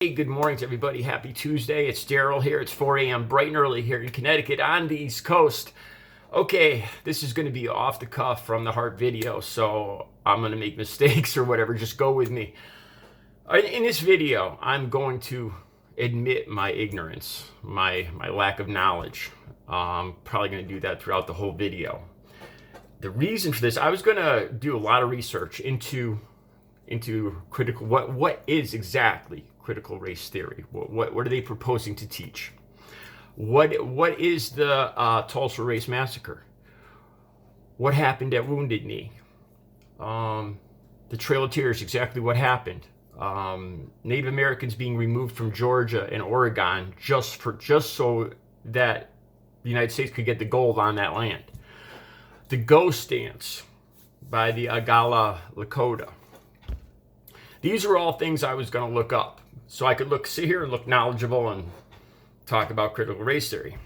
Hey, good morning to everybody. Happy Tuesday. It's Daryl here. It's 4 a.m. bright and early here in Connecticut on the East Coast. Okay, this is going to be off the cuff from the heart video, so I'm going to make mistakes or whatever. Just go with me. In this video, I'm going to admit my ignorance, my lack of knowledge. I'm probably going to do that throughout the whole video. The reason for this, I was going to do a lot of research into critical, what is exactly critical race theory? What are they proposing to teach? What is the Tulsa Race Massacre? What happened at Wounded Knee? The Trail of Tears, exactly what happened. Native Americans being removed from Georgia and Oregon just so that the United States could get the gold on that land. The ghost dance by the Agala Lakota. These are all things I was going to look up so I could sit here and look knowledgeable and talk about critical race theory.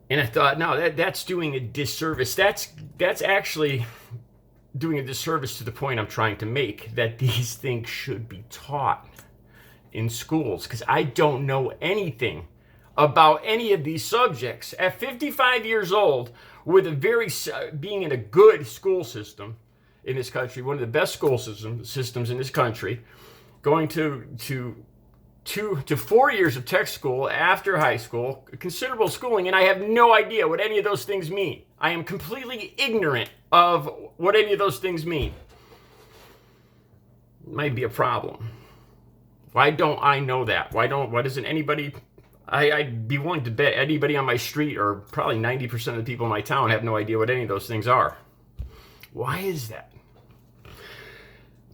And I thought, no, that's doing a disservice. That's actually doing a disservice to the point I'm trying to make, that these things should be taught in schools, because I don't know anything about any of these subjects. At 55 years old, with being in a good school system in this country, one of the best school systems in this country, going to 4 years of tech school after high school, considerable schooling, and I have no idea what any of those things mean. I am completely ignorant of what any of those things mean. It might be a problem. Why don't I know that? Why doesn't anybody... I'd be willing to bet anybody on my street, or probably 90% of the people in my town, have no idea what any of those things are. Why is that?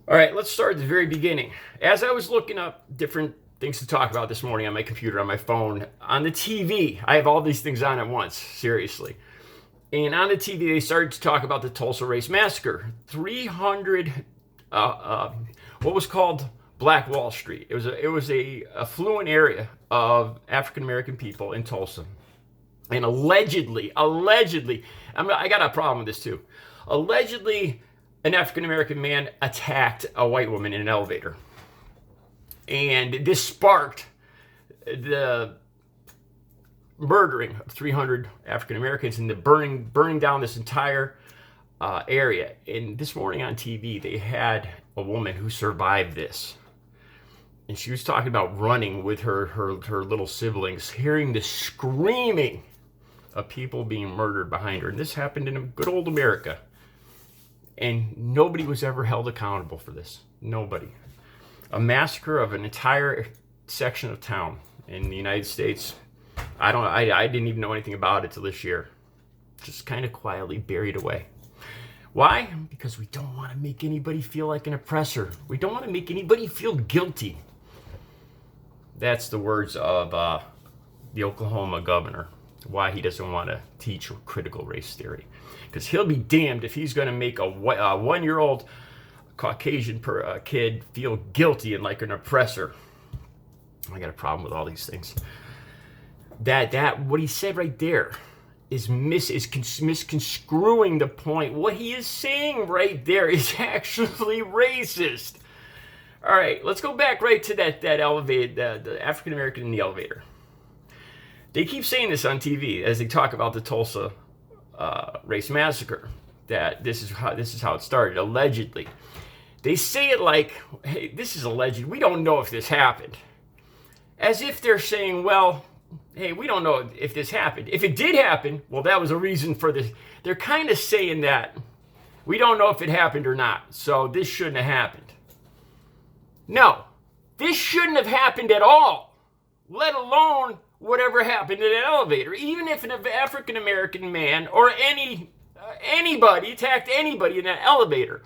All right, let's start at the very beginning. As I was looking up different things to talk about this morning on my computer, on my phone, on the TV, I have all these things on at once, seriously. And on the TV, they started to talk about the Tulsa Race Massacre. 300, what was called Black Wall Street. It was a affluent area of African American people in Tulsa. And allegedly, I got a problem with this too. Allegedly, an African American man attacked a white woman in an elevator. And this sparked the murdering of 300 African Americans and the burning down this entire area. And this morning on TV, they had a woman who survived this. And she was talking about running with her little siblings, hearing the screaming of people being murdered behind her. And this happened in good old America. And nobody was ever held accountable for this. Nobody. A massacre of an entire section of town in the United States. I didn't even know anything about it till this year. Just kind of quietly buried away. Why? Because we don't want to make anybody feel like an oppressor. We don't want to make anybody feel guilty. That's the words of the Oklahoma governor, why he doesn't want to teach critical race theory. Because he'll be damned if he's going to make a one-year-old Caucasian kid feel guilty and like an oppressor. I got a problem with all these things. That what he said right there is misconstruing the point. What he is saying right there is actually racist. All right, let's go back right to that elevator, the African American in the elevator. They keep saying this on TV as they talk about the Tulsa Race Massacre, that this is how it started, allegedly. They say it like, hey, this is alleged. We don't know if this happened. As if they're saying, well, hey, we don't know if this happened. If it did happen, well, that was a reason for this. They're kind of saying that we don't know if it happened or not, so this shouldn't have happened. No, this shouldn't have happened at all, let alone whatever happened in that elevator. Even if an African American man or anybody attacked anybody in that elevator,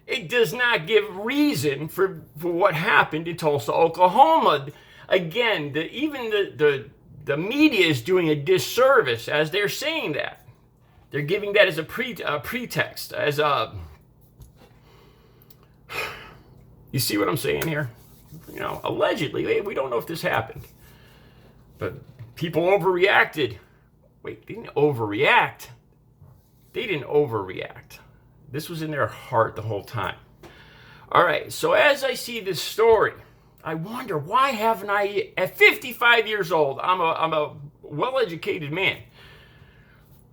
it does not give reason for what happened in Tulsa, Oklahoma. Again, the media is doing a disservice as they're saying that. They're giving that as a pretext, as a... You see what I'm saying here? You know, allegedly, hey, we don't know if this happened. But people overreacted. Wait, they didn't overreact. This was in their heart the whole time. All right, so as I see this story, I wonder, why haven't I, at 55 years old, I'm a well-educated man.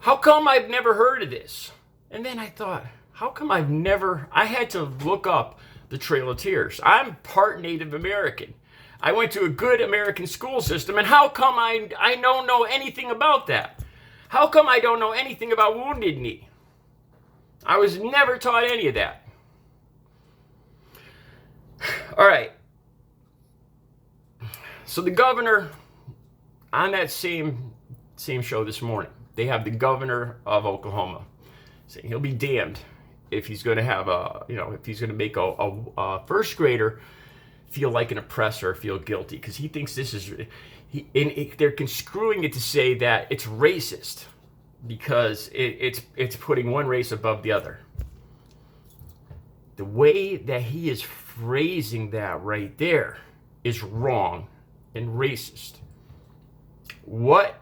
How come I've never heard of this? And then I thought, how come I had to look up the Trail of Tears. I'm part Native American. I went to a good American school system, and how come I don't know anything about that? How come I don't know anything about Wounded Knee? I was never taught any of that. All right. So the governor, on that same show this morning, they have the governor of Oklahoma saying he'll be damned if he's going to have if he's going to make a first grader feel like an oppressor, feel guilty, because he thinks this is, they're construing it to say that it's racist because it's putting one race above the other. The way that he is phrasing that right there is wrong and racist. What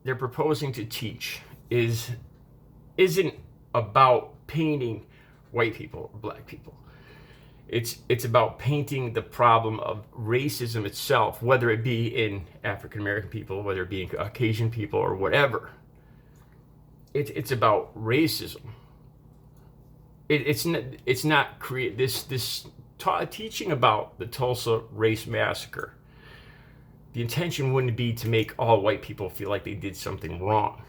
they're proposing to teach isn't about painting white people or black people. It's about painting the problem of racism itself, whether it be in African American people, whether it be in Caucasian people, or whatever. It's about racism. It's not teaching about the Tulsa Race Massacre. The intention wouldn't be to make all white people feel like they did something wrong.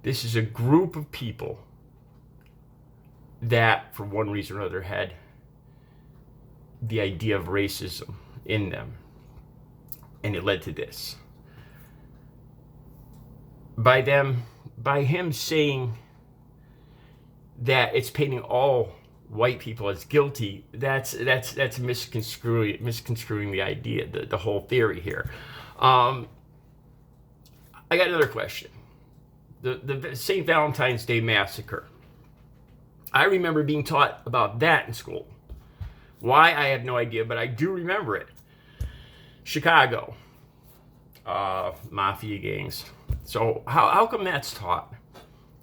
This is a group of people that, for one reason or another, had the idea of racism in them, and it led to this. By him saying that it's painting all white people as guilty, that's misconstruing the idea, the whole theory here. I got another question. The St. Valentines Day Massacre. I remember being taught about that in school. Why, I have no idea, but I do remember it. Chicago. Mafia gangs. So how come that's taught?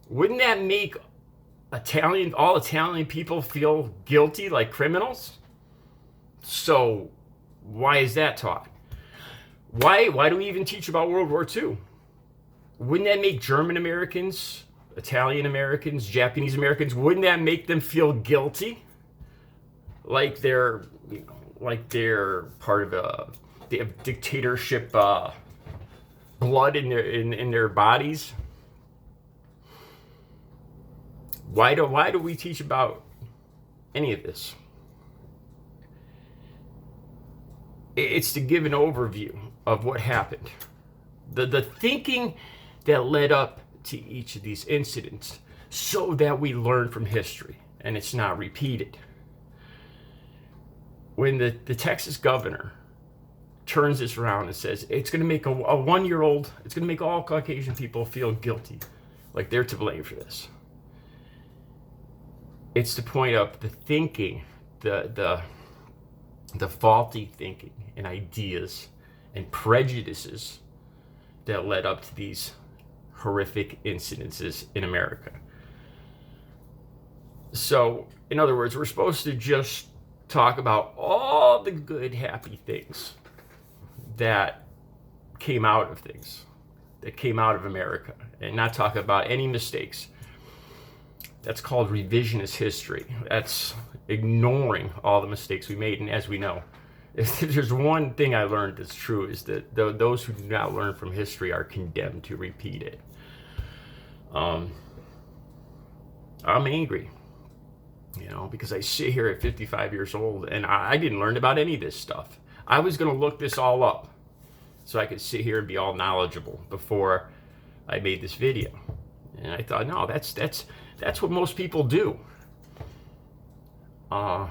Wouldn't that make all Italian people feel guilty, like criminals? So why is that taught? Why do we even teach about World War II? Wouldn't that make German Americans, Italian Americans, Japanese Americans, wouldn't that make them feel guilty? Like they're part of they have dictatorship blood in their bodies? Why do we teach about any of this? It's to give an overview of what happened. The thinking that led up to each of these incidents, so that we learn from history and it's not repeated. When the Texas governor turns this around and says it's going to make a 1-year-old, it's going to make all Caucasian people feel guilty, like they're to blame for this. It's to point up the thinking, the faulty thinking and ideas and prejudices that led up to these horrific incidences in America. So, in other words, we're supposed to just talk about all the good, happy things that came out of things, that came out of America, and not talk about any mistakes. That's called revisionist history. That's ignoring all the mistakes we made. And as we know, if there's one thing I learned that's true, is that those who do not learn from history are condemned to repeat it. I'm angry, because I sit here at 55 years old and I didn't learn about any of this stuff. I was going to look this all up so I could sit here and be all knowledgeable before I made this video. And I thought, no, that's what most people do. I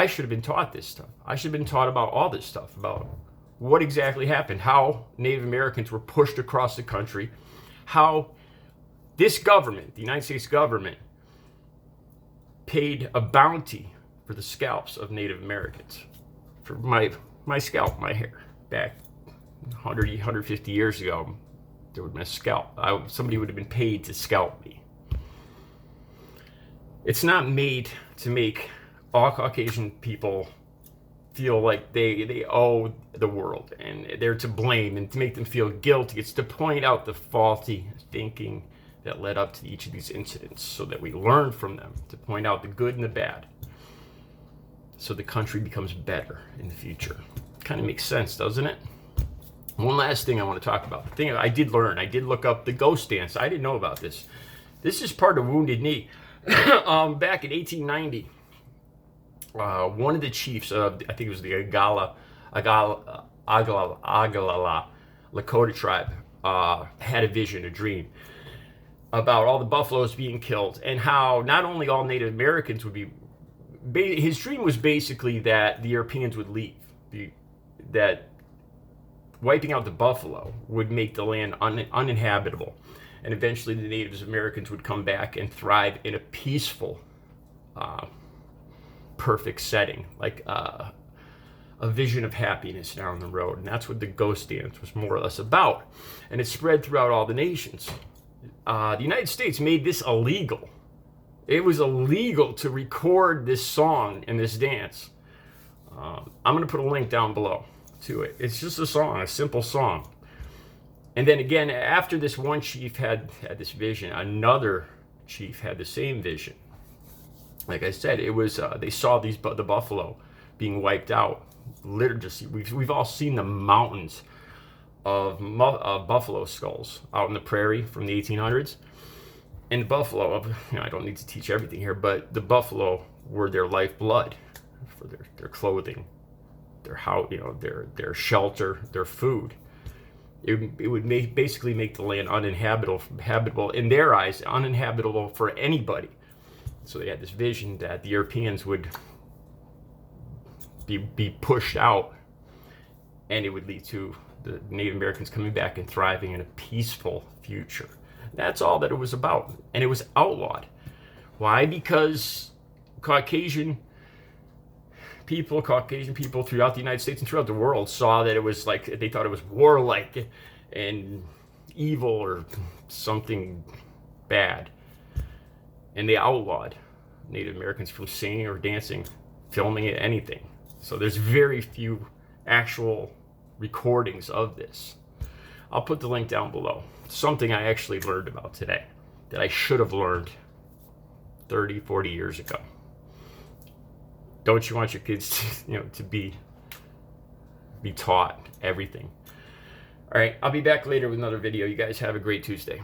should have been taught this stuff. I should have been taught about all this stuff, about what exactly happened, how Native Americans were pushed across the country, how this government, the United States government, paid a bounty for the scalps of Native Americans. For my scalp, my hair, back 150 years ago, there would have been a scalp. Somebody would have been paid to scalp me. It's not made to make all Caucasian people feel like they owe the world and they're to blame, and to make them feel guilty, it's to point out the faulty thinking that led up to each of these incidents so that we learn from them, to point out the good and the bad so the country becomes better in the future. Kind of makes sense, doesn't it? One last thing I want to talk about. The thing I did look up the ghost dance. I didn't know about this. This is part of Wounded Knee. Back in 1890, one of the chiefs of, I think it was the Agalala Lakota tribe, had a vision, a dream, about all the buffaloes being killed, and how not only all Native Americans would be, his dream was basically that the Europeans would leave, that wiping out the buffalo would make the land uninhabitable, and eventually the Native Americans would come back and thrive in a peaceful, perfect setting, like a vision of happiness down the road. And that's what the ghost dance was more or less about. And it spread throughout all the nations. The United States made this illegal. It was illegal to record this song and this dance. I'm going to put a link down below to it. It's just a song, a simple song. And then again, after this one chief had this vision, another chief had the same vision. Like I said, it was they saw the buffalo being wiped out. Literally, we've all seen the mountains of buffalo skulls out in the prairie from the 1800s. And the buffalo, I don't need to teach everything here, but the buffalo were their lifeblood for their clothing, their house, their shelter, their food. It would basically make the land uninhabitable in their eyes, uninhabitable for anybody. So they had this vision that the Europeans would be pushed out, and it would lead to the Native Americans coming back and thriving in a peaceful future. That's all that it was about, and it was outlawed. Why? Because Caucasian people throughout the United States and throughout the world saw that it was like, they thought it was warlike and evil or something bad, and they outlawed Native Americans from singing or dancing, filming it, anything. So there's very few actual recordings of this. I'll put the link down below. Something I actually learned about today that I should have learned 30, 40 years ago. Don't you want your kids to be taught everything? All right, I'll be back later with another video. You guys have a great Tuesday.